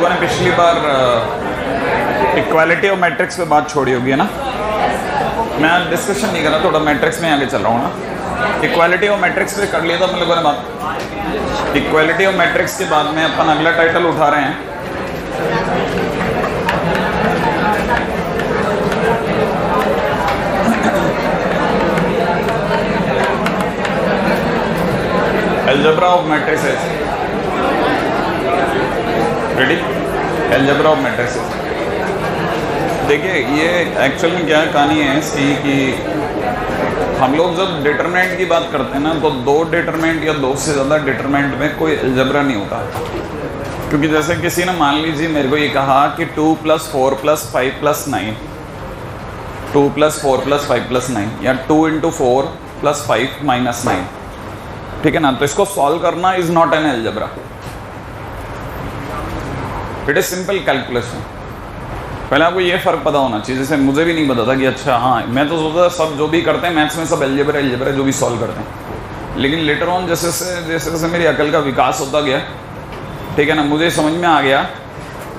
लोगों ने पिछली बार इक्वालिटी ऑफ मैट्रिक्स पे बात छोड़ी होगी है ना। मैं आज डिस्कशन नहीं कर रहा, थोड़ा मैट्रिक्स में आगे चल रहा हूँ ना। इक्वालिटी ऑफ मैट्रिक्स पे कर लिया था हम लोगों ने बात। इक्वालिटी ऑफ मैट्रिक्स के बाद में अपन अगला टाइटल उठा रहे हैं, algebra of matrices. Ready? Algebra of matrices. देखिए ये एक्चुअल में क्या कहानी है इसकी कि हम लोग जब डिटरमिनेंट की बात करते हैं ना, तो दो डिटरमिनेंट या दो से ज़्यादा डिटरमिनेंट में कोई अलजेब्रा नहीं होता। क्योंकि जैसे किसी ने मान लीजिए मेरे को ये कहा कि 2 + 4 + 5 + 9, 2 + 4 + 5 + 9 या 2 × 4 + 5 - 9, ठीक है ना। तो इसको सॉल्व करना is not an algebra, it is simple calculation. पहले आपको ये फ़र्क पता होना चाहिए, जैसे मुझे भी नहीं पता था कि अच्छा हाँ, मैं तो सोचता था सब जो भी करते हैं मैथ्स में सब अलजेब्रा जो भी सॉल्व करते हैं। लेकिन लेटर ऑन जैसे जैसे मेरी अकल का विकास होता गया, ठीक है ना, मुझे समझ में आ गया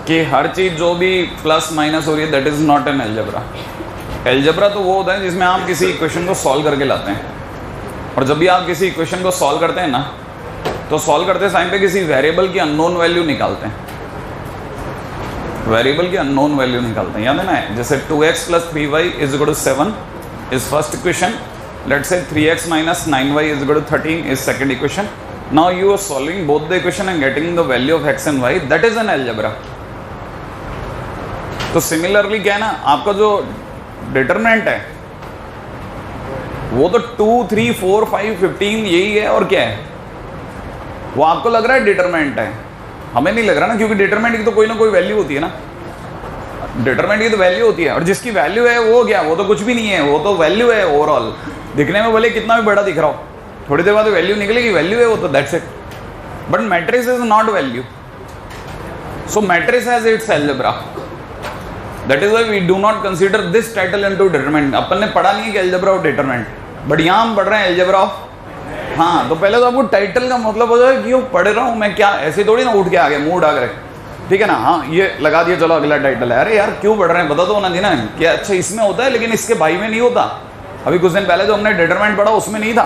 कि हर चीज़ जो भी प्लस माइनस हो रही है that is not an algebra. Algebra तो वो होता है जिसमें आप किसी इक्वेशन को सॉल्व करके लाते हैं, और जब भी आप किसी इक्वेशन को सॉल्व करते हैं ना, तो सॉल्व करते टाइम पे किसी वेरिएबल की अननोन वैल्यू निकालते हैं, वेरिएबल की अननोन वैल्यू निकालते हैं, याद है ना। जैसे 2x + 3y = 7 is first equation, let's say 3x - 9y = 13 is second equation. Now you are solving both the equation and getting the value of x and y, that is an algebra. तो similarly क्या है ना, आपका जो determinant है वो तो 2, 3, 4, 5, 15 यही है, और क्या है वो आपको लग रहा है डिटरमिनेंट है, हमें नहीं लग रहा ना, क्योंकि डिटरमिनेंट की तो कोई ना कोई वैल्यू होती है ना। डिटरमिनेंट की तो वैल्यू होती है, और जिसकी वैल्यू है वो क्या, वो तो कुछ भी नहीं है, वो तो वैल्यू है ओवरऑल। दिखने में भले कितना भी बड़ा दिख रहा हो, थोड़ी देर बाद वैल्यू निकलेगी, वैल्यू है वो तो, that's it. But matrix is not value, so matrix has its algebra, that is why we do not consider this title into determinant. अपन ने पढ़ा नहीं है कि अलजेब्रा ऑफ डिटरमिनेंट, बट यहाँ हम पढ़ रहे हैं अलजेब्रा ऑफ। हाँ, तो पहले तो आपको टाइटल का मतलब हो जाए कि वो पढ़ रहा हूँ मैं, क्या ऐसे थोड़ी ना उठ के आ गया मूड आ गए, ठीक है ना। हाँ, ये लगा दिया, चलो अगला टाइटल है। अरे यार क्यों पढ़ रहे हैं, बता तो होना चाहिए ना कि अच्छा इसमें होता है लेकिन इसके भाई में नहीं होता। अभी कुछ दिन पहले जो हमने डिटरमिनेंट पढ़ा उसमें नहीं था,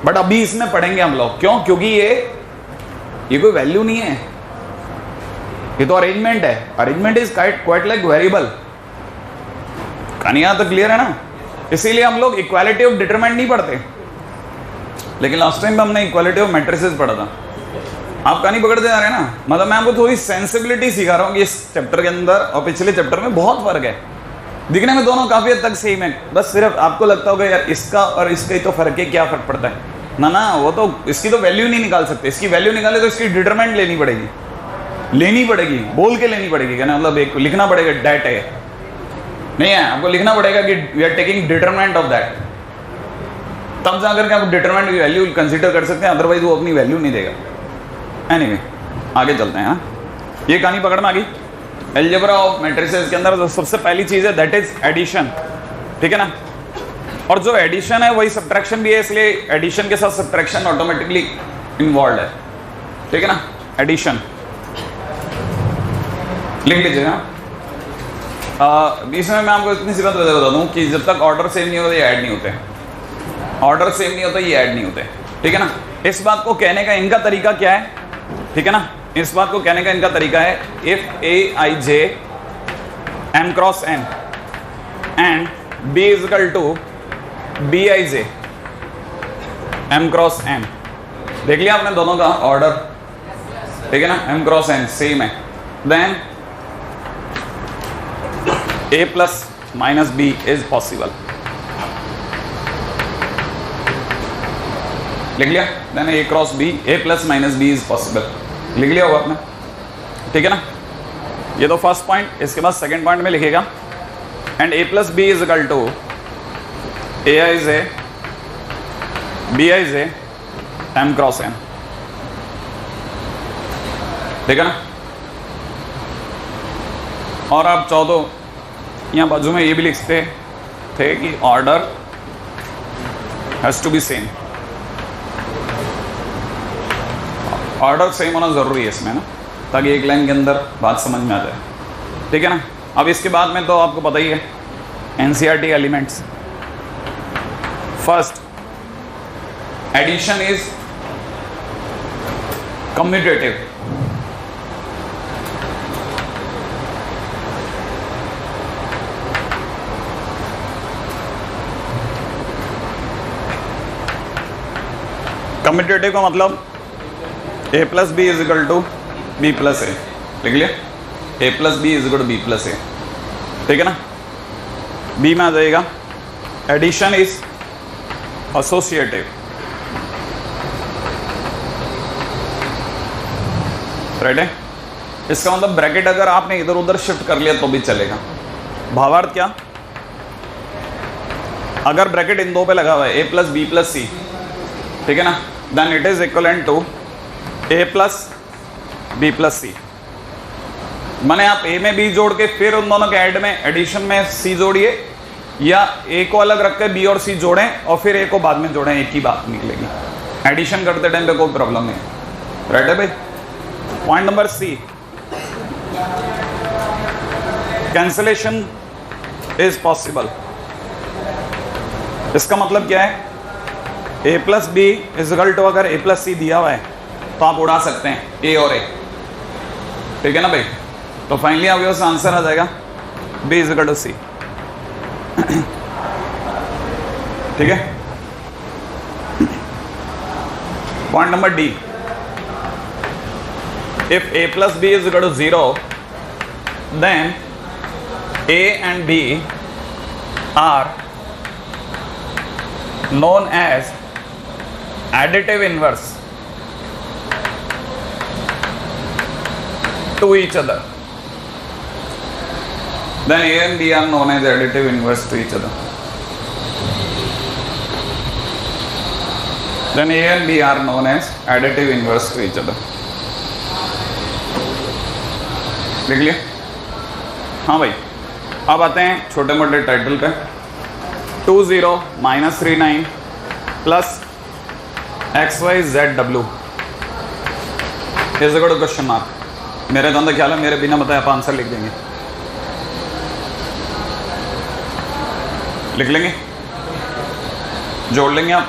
बट अभी इसमें पढ़ेंगे हम लोग। क्यों? क्योंकि ये कोई वैल्यू नहीं है, ये तो अरेंजमेंट है। Arrangement is quite like variable. कहानी यहाँ तक क्लियर है ना। इसीलिए हम लोग इक्वालिटी ऑफ डिटरमिनेंट नहीं पढ़ते, लेकिन लास्ट टाइम हमने इक्वालिटी ऑफ मैट्रिसेस पढ़ा था। आप कहानी पकड़ते जा रहे हैं ना, मतलब मैं आपको थोड़ी सेंसिबिलिटी सिखा रहा हूँ कि इस चैप्टर के अंदर और पिछले चैप्टर में बहुत फर्क है। दिखने में दोनों काफ़ी हद तक सेम है, बस सिर्फ आपको लगता होगा यार इसका और इसका ही तो फर्क है, क्या फ़र्क पड़ता है ना। ना, वो तो इसकी तो वैल्यू नहीं निकाल सकते, इसकी वैल्यू निकाले तो इसकी डिटरमिनेंट लेनी पड़ेगी, बोल के लेनी पड़ेगी, कहना मतलब एक लिखना पड़ेगा डेट है, नहीं है, आपको लिखना पड़ेगा कि we are taking determinant of that, तब जाकर के आप डिटरमिनेंट की वैल्यू कंसीडर कर सकते हैं, अदरवाइज वो अपनी वैल्यू नहीं देगा। एनीवे, आगे चलते हैं। हाँ, ये कहानी पकड़ में आ गई। अलजेब्रा ऑफ मैट्रिसेस के अंदर जो सबसे पहली चीज़ है दैट इज एडिशन, ठीक है ना। और जो एडिशन है वही सब्ट्रैक्शन भी है, इसलिए एडिशन के साथ सब्ट्रैक्शन ऑटोमेटिकली इन्वॉल्व है, ठीक है ना। एडिशन लिख लीजिएगा। इसमें मैं आपको इतनी सी बात बता दूँ कि जब तक ऑर्डर सेम नहीं होता ये ऐड नहीं होते, ऑर्डर सेम नहीं होता ये ऐड नहीं होते, ठीक है ना। इस बात को कहने का इनका तरीका क्या है, ठीक है ना। इस बात को कहने का इनका तरीका है, if Aij m × n and B = Bij m × n। देख लिया आपने दोनों का ऑर्डर, ठीक है ना, m × n सेम है, then A + -B is possible. लिख लिया, then A × B, A + -B is possible, लिख लिया होगा आपने, ठीक है ना। ये तो फर्स्ट पॉइंट। इसके बाद सेकंड पॉइंट में लिखेगा and A + B = Aij Bij m × n, ठीक है ना। और आप चाहो तो यहाँ बाजू में ये भी लिखते थे कि order has to be same, order same होना जरूरी है इसमें ना। ताकि एक लाइन के अंदर बात समझ में आ जाए, ठीक है ना। अब इसके बाद में तो आपको पता ही है NCERT elements. First, addition is commutative. Commutative का मतलब a plus B is equal to B plus A, लिख लिया, a plus B is equal to B plus A, ठीक है ना। बी में आ जाएगा एडिशन इज एसोसिएटिव, राइट है। इसका मतलब ब्रैकेट अगर आपने इधर उधर शिफ्ट कर लिया तो भी चलेगा। भावार्थ क्या, अगर ब्रैकेट इन दो पे लगा हुआ है a plus B plus C, ठीक है ना, then it is equivalent to a plus B plus C. मैंने आप a में b जोड़ के फिर उन दोनों के ऐड में एडिशन में c जोड़िए, या a को अलग रख के b और c जोड़ें और फिर a को बाद में जोड़ें, एक ही बात निकलेगी। एडिशन करते टाइम पे कोई प्रॉब्लम नहीं, राइट है भाई। Point number c, cancellation is possible. इसका मतलब क्या है, a plus B is equal to, अगर a प्लस सी दिया हुआ है तो आप उड़ा सकते हैं a और a, ठीक है ना भाई। तो फाइनली आपके पास आंसर आ जाएगा b is equal to C, ठीक है। Point number d, if a plus B is equal to 0 then a and b are known as additive inverse to each other. Then a and b are known as additive inverse to each other. Then a and b are known as additive inverse to each other. लिख लिया। हाँ भाई, अब आते हैं छोटे मोटे title पे। 20 minus 39 plus XYZW is equal to question mark. मेरे तो अंदर ख्याल है मेरे बिना बताए आप आंसर लिख देंगे, लिख लेंगे, जोड़ लेंगे आप।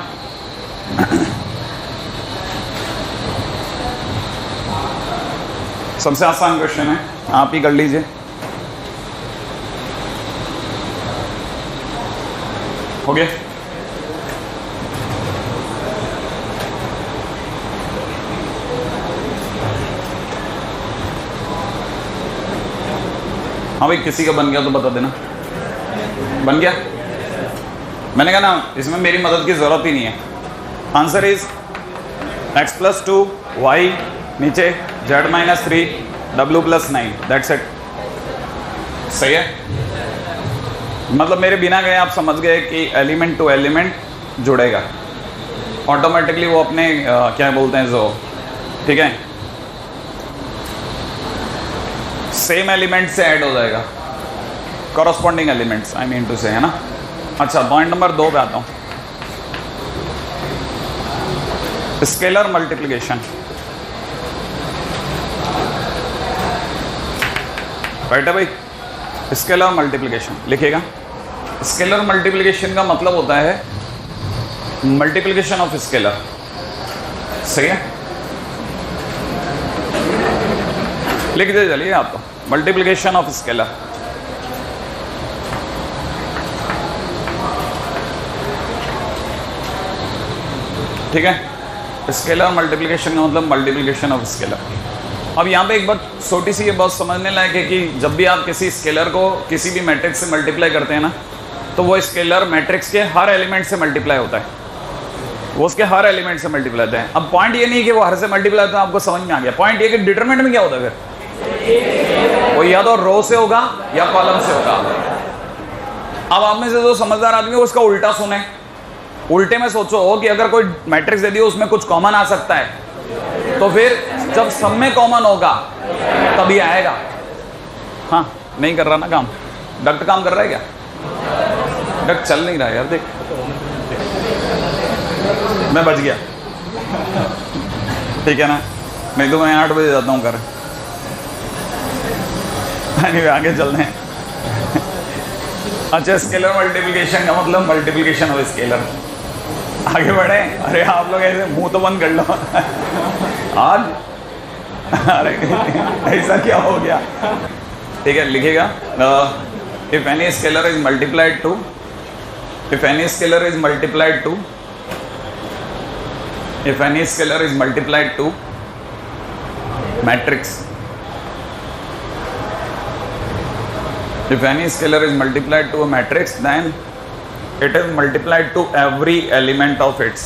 सबसे आसान क्वेश्चन है, आप ही कर लीजिए। हो गया। हाँ भाई, किसी का बन गया तो बता देना। बन गया? मैंने कहा ना, इसमें मेरी मदद की जरूरत ही नहीं है। Answer is x plus 2 y नीचे z minus 3 w plus 9, that's it. सही है, मतलब मेरे बिना गए आप समझ गए कि एलिमेंट टू एलिमेंट जुड़ेगा ऑटोमेटिकली, वो अपने क्या बोलते हैं जो, ठीक है, सेम एलिमेंट से ऐड हो जाएगा, corresponding elements I mean to say, है ना। अच्छा, पॉइंट नंबर 2 पे आता हूँ, स्केलर मल्टीप्लिकेशन। राइट है भाई, स्केलर मल्टीप्लिकेशन लिखेगा। स्केलर मल्टीप्लिकेशन का मतलब होता है मल्टीप्लिकेशन ऑफ स्केलर। सही है, लिख दे चलिए आप तो, मल्टीप्लिकेशन ऑफ स्केलर। ठीक है, स्केलर मल्टीप्लिकेशन का मतलब मल्टीप्लिकेशन ऑफ स्केलर। अब यहाँ पे एक बात छोटी सी ये बात समझने लायक है कि जब भी आप किसी स्केलर को किसी भी मैट्रिक्स से मल्टीप्लाई करते हैं ना, तो वो स्केलर मैट्रिक्स के हर एलिमेंट से मल्टीप्लाई होता है, वो उसके हर एलिमेंट से मल्टीप्लाई होता है। अब पॉइंट ये नहीं कि वो हर से मल्टीप्लाई होता है, आपको समझ में आ गया। पॉइंट ये कि डिटरमिनेंट में क्या होता है फिर, वो या तो रो से होगा या कॉलम से होगा। अब आप में से जो समझदार आदमी है उसका उल्टा सुने, उल्टे में सोचो कि अगर कोई मैट्रिक्स दे दी उसमें कुछ कॉमन आ सकता है, तो फिर जब सब में कॉमन होगा तभी आएगा। हाँ, नहीं कर रहा ना काम, डक्ट काम कर रहा है क्या? डक्ट चल नहीं रहा यार, देख मैं बच गया, ठीक है ना, नहीं तो मैं 8 बजे जाता हूँ घर। anyway, आगे चलते हैं। अच्छा, स्केलर मल्टीप्लिकेशन का मतलब मल्टीप्लिकेशन ऑफ स्केलर। आगे बढ़े। अरे आप लोग ऐसे मुंह तो बंद कर लो आज। अरे ऐसा क्या हो गया? ठीक है, लिखेगा if any scalar is multiplied to, if any scalar is multiplied to, if any scalar is multiplied to matrix, if any scalar is multiplied to a matrix, then it is multiplied to every element of its,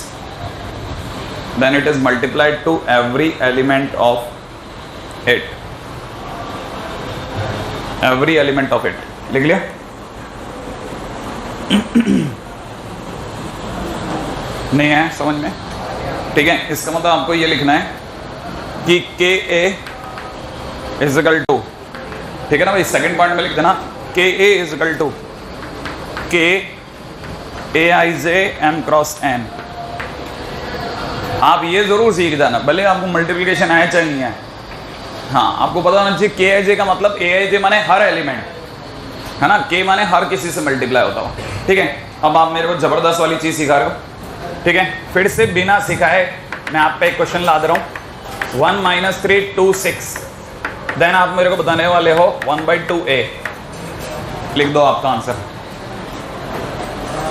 then it is multiplied to every element of it, every element of it। लिख लिया? नहीं है समझ में? ठीक है, इसका मतलब आपको ये लिखना है कि के ए इज इक्वल टू, ठीक है ना भाई, सेकंड पॉइंट में लिख देना के ए इज इक्वल टू के ए आई जे एम क्रॉस एन। आप ये जरूर सीख जाना, भले आपको मल्टीप्लिकेशन आया चाहे नहीं है। हाँ, आपको पता होना चाहिए के आई जे का मतलब ए आई जे माने हर एलिमेंट, है ना, के माने हर किसी से मल्टीप्लाई होता हो। ठीक है, अब आप मेरे को जबरदस्त वाली चीज सिखा रहे हो। ठीक है, फिर से बिना सिखाए मैं आप पे एक क्वेश्चन ला दे रहा हूं। 1 - 3 2 6, देन आप मेरे को बताने वाले हो 1/2a। लिख दो आपका आंसर,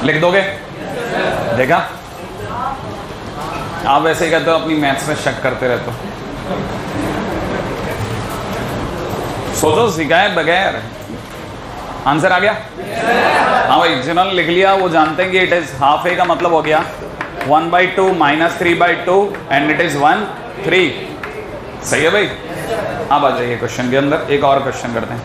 लिख दोगे? देखा, आप वैसे ही कहते हो अपनी मैथ्स में शक करते रहते हो। सोचो, सिखाए बगैर आंसर आ गया। हाँ भाई, जिन्होंने लिख लिया वो जानते हैं कि इट इज हाफ ए का मतलब हो गया 1/2 - 3/2 एंड इट इज 1 3। सही है भाई। अब आ जाइए क्वेश्चन के अंदर, एक और क्वेश्चन करते हैं।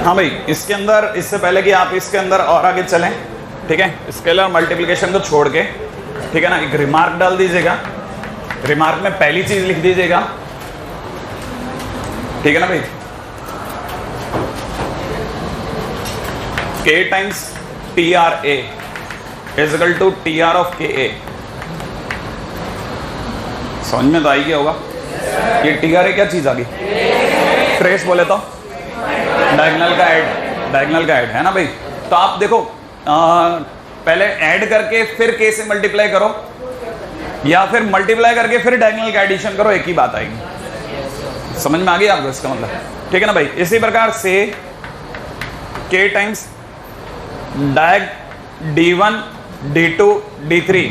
हाँ भाई, इसके अंदर, इससे पहले कि आप इसके अंदर और आगे चलें, ठीक है, स्केलर मल्टीप्लिकेशन को छोड़ के, ठीक है ना, एक रिमार्क डाल दीजिएगा। रिमार्क में पहली चीज लिख दीजिएगा, ठीक है ना भाई, k times T R A is equal to T R of K A. समझ में तो आई गया होगा। ये टी आर ए क्या चीज आ गई? ट्रेस बोले तो डायगोनल का ऐड, डायगोनल का ऐड है ना भाई। तो आप देखो, पहले ऐड करके फिर के से मल्टीप्लाई करो, या फिर मल्टीप्लाई करके फिर डायगोनल का एडिशन करो, एक ही बात आएगी। समझ में आ गया आपको इसका मतलब? ठीक है ना भाई। इसी प्रकार से k times diag d1 d2 d3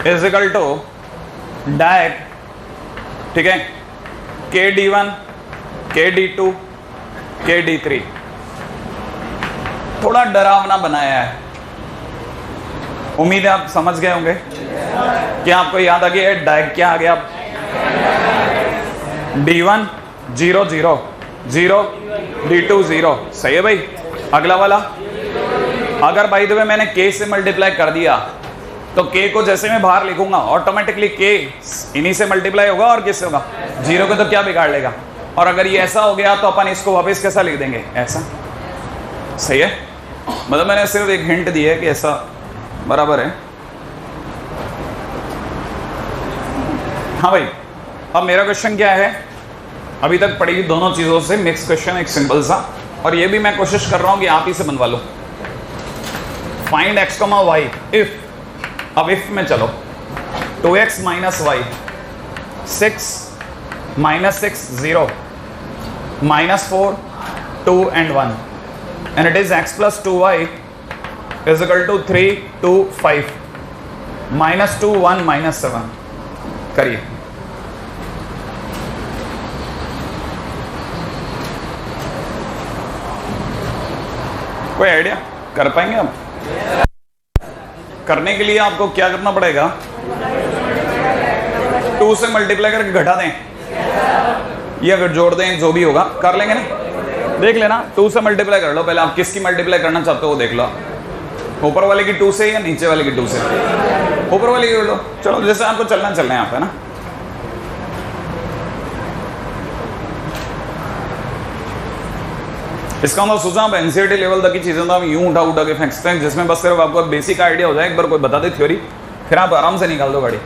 is equal to diag, ठीक है, k d1 k d2 k d3। थोड़ा डरावना बनाया है, उम्मीद है आप समझ गए होंगे। क्या आपको याद आ गया डायग क्या आ गया? d1 0 0 0 d2 0। सही है भाई। अगला वाला, अगर बाय द वे मैंने k से मल्टीप्लाई कर दिया तो k को जैसे मैं बाहर लिखूंगा ऑटोमेटिकली k इन्हीं से मल्टीप्लाई होगा और किससे होगा? 0 को तो क्या बिगाड़ लेगा। और अगर ये ऐसा हो गया तो अपन इसको वापस कैसा लिख देंगे? ऐसा। सही है, मतलब मैंने सिर्फ एक हिंट दी है कि ऐसा बराबर है। हाँ भाई, अब मेरा क्वेश्चन क्या है? अभी तक पढ़ी दोनों चीजों से मिक्स क्वेश्चन, एक सिंपल सा, और ये भी मैं कोशिश कर रहा हूं कि आप ही से बनवा लो। फाइंड x, y इफ, अब इफ में चलो, 2x - y 6 - 6 0 -4 2 and 1 and it is x plus 2y is equal to 3 2 5 -2 1 -7। करिए। कोई आइडिया कर पाएंगे आप? करने के लिए आपको क्या करना पड़ेगा? 2 से मल्टीप्लाई करके घटा दें या अगर जोड़ दें, जो भी होगा कर लेंगे ना। देख लेना, 2 से मल्टीप्लाई कर लो पहले। आप किसकी मल्टीप्लाई करना चाहते हो वो देख लो। ऊपर वाले की 2 से या नीचे वाले की 2 से? ऊपर वाले की कर लो। चलो, जैसे आपको चलना है यहाँ पे ना। इसका मतलब सोचा आप एनसीईआरटी लेवल तक की चीजें तो हम यूं उठा के फेंकते हैं, जिसमें बस सिर्फ आपको बेसिक आइडिया हो जाए, एक बार कोई बता दे थ्योरी, फिर आप आराम से निकाल दो गाड़ी।